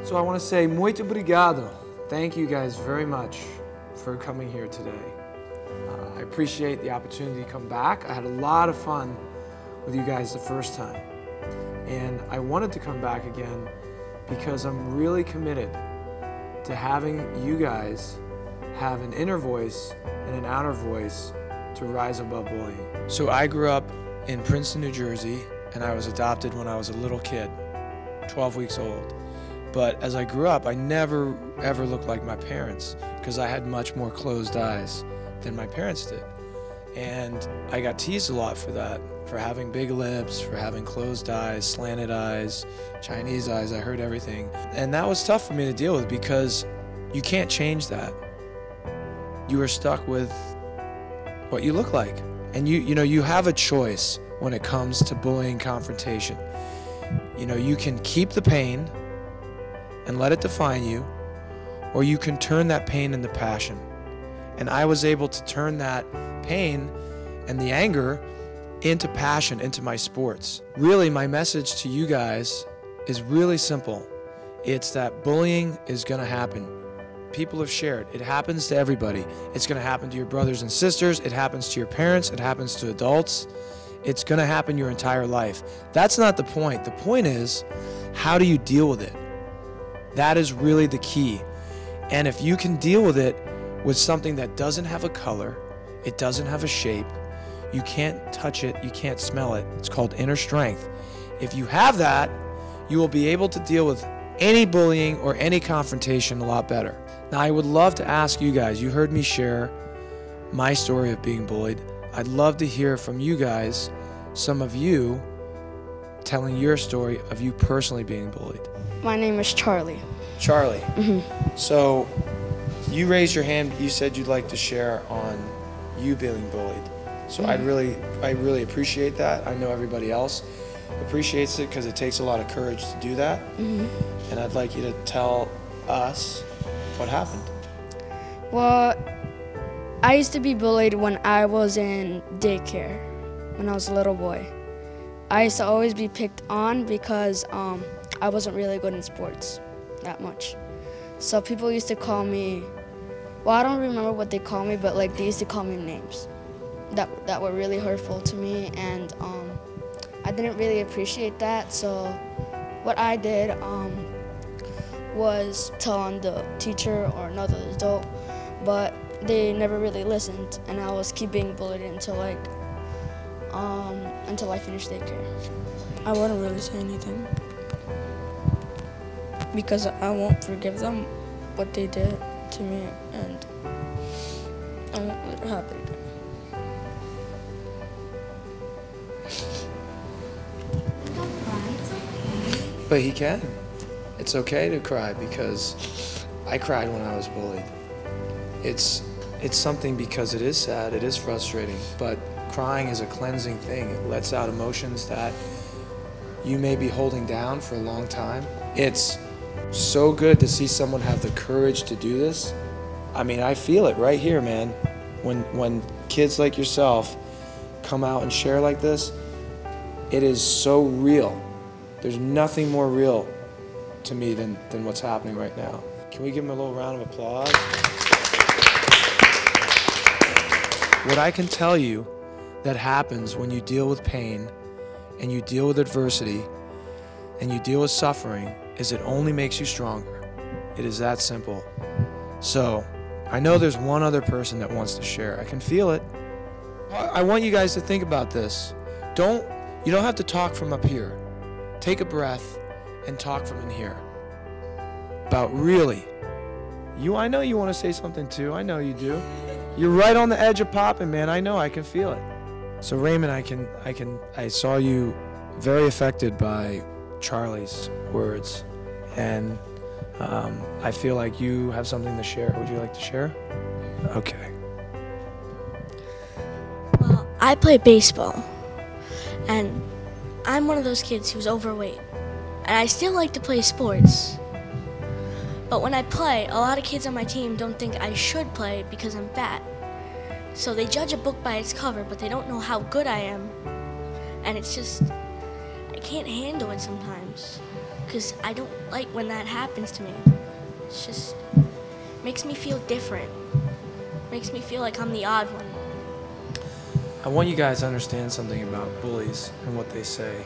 So I want to say muito obrigado. Thank you guys very much for coming here today. I appreciate the opportunity to come back. I had a lot of fun with you guys the first time. And I wanted to come back again because I'm really committed to having you guys have an inner voice and an outer voice to rise above bullying. So I grew up in Princeton, New Jersey, and I was adopted when I was a little kid, 12 weeks old. But as I grew up, I never ever looked like my parents because I had much more closed eyes than my parents did. And I got teased a lot for that, for having big lips, for having closed eyes, slanted eyes, Chinese eyes. I heard everything. And that was tough for me to deal with because you can't change that. You are stuck with what you look like. And you have a choice when it comes to bullying confrontation. You can keep the pain and let it define you, or you can turn that pain into passion. And I was able to turn that pain and the anger into passion, into my sports. Really, my message to you guys is really simple. It's that bullying is gonna happen. People have shared, it happens to everybody. It's gonna happen to your brothers and sisters, it happens to your parents, it happens to adults. It's gonna happen your entire life. That's not the point. The point is, how do you deal with it? That is really the key. And if you can deal with it with something that doesn't have a color, it doesn't have a shape, you can't touch it, you can't smell it, it's called inner strength. If you have that, you will be able to deal with any bullying or any confrontation a lot better. Now, I would love to ask you guys, you heard me share my story of being bullied. I'd love to hear from you guys, some of you telling your story of you personally being bullied. My name is Charlie. Charlie. So you raised your hand, you said you'd like to share on you being bullied. So I really appreciate that. I know everybody else appreciates it because it takes a lot of courage to do that. And I'd like you to tell us what happened. Well, I used to be bullied when I was in daycare, when I was a little boy. I used to always be picked on because I wasn't really good in sports that much. So people used to call me, well, I don't remember what they call me, but like they used to call me names that were really hurtful to me, and I didn't really appreciate that. So what I did was tell on the teacher or another adult, but they never really listened, and I was keep being bullied until I finished daycare. I wouldn't really say anything because I won't forgive them what they did to me, and I won't let it happen again. But he can. It's okay to cry because I cried when I was bullied. It's something because it is sad, it is frustrating, but crying is a cleansing thing. It lets out emotions that you may be holding down for a long time. It's so good to see someone have the courage to do this. I mean, I feel it right here, man. When kids like yourself come out and share like this, it is so real. There's nothing more real to me than what's happening right now. Can we give him a little round of applause? What I can tell you that happens when you deal with pain and you deal with adversity and you deal with suffering is it only makes you stronger. It is that simple. So I know there's one other person that wants to share. I can feel it. I want you guys to think about this. You don't have to talk from up here. Take a breath and talk from in here. About really. I know you want to say something too. I know you do. You're right on the edge of popping, man. I know, I can feel it. So Raymond, I saw you very affected by Charlie's words, and I feel like you have something to share. Would you like to share? Okay. Well, I play baseball, and I'm one of those kids who's overweight, and I still like to play sports. But when I play, a lot of kids on my team don't think I should play because I'm fat. So they judge a book by its cover, but they don't know how good I am. And it's just, I can't handle it sometimes. because I don't like when that happens to me. It's just makes me feel different. Makes me feel like I'm the odd one. I want you guys to understand something about bullies and what they say.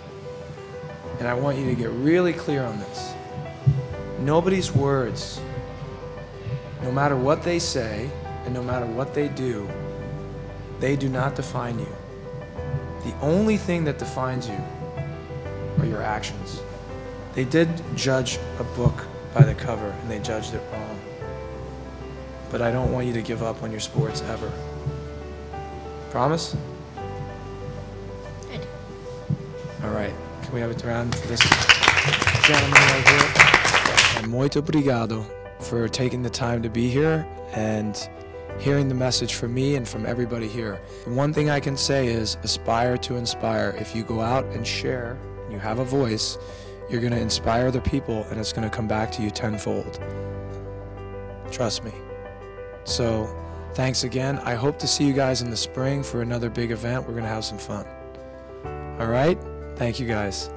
And I want you to get really clear on this. Nobody's words, no matter what they say and no matter what they do not define you. The only thing that defines you are your actions. They did judge a book by the cover, and they judged it wrong. But I don't want you to give up on your sports ever. Promise? I do. All right. Can we have a round for this gentleman right here? And muito obrigado for taking the time to be here and hearing the message from me and from everybody here. The one thing I can say is aspire to inspire. If you go out and share, and you have a voice, you're going to inspire other people, and it's going to come back to you tenfold. Trust me. So thanks again. I hope to see you guys in the spring for another big event. We're going to have some fun. All right? Thank you guys.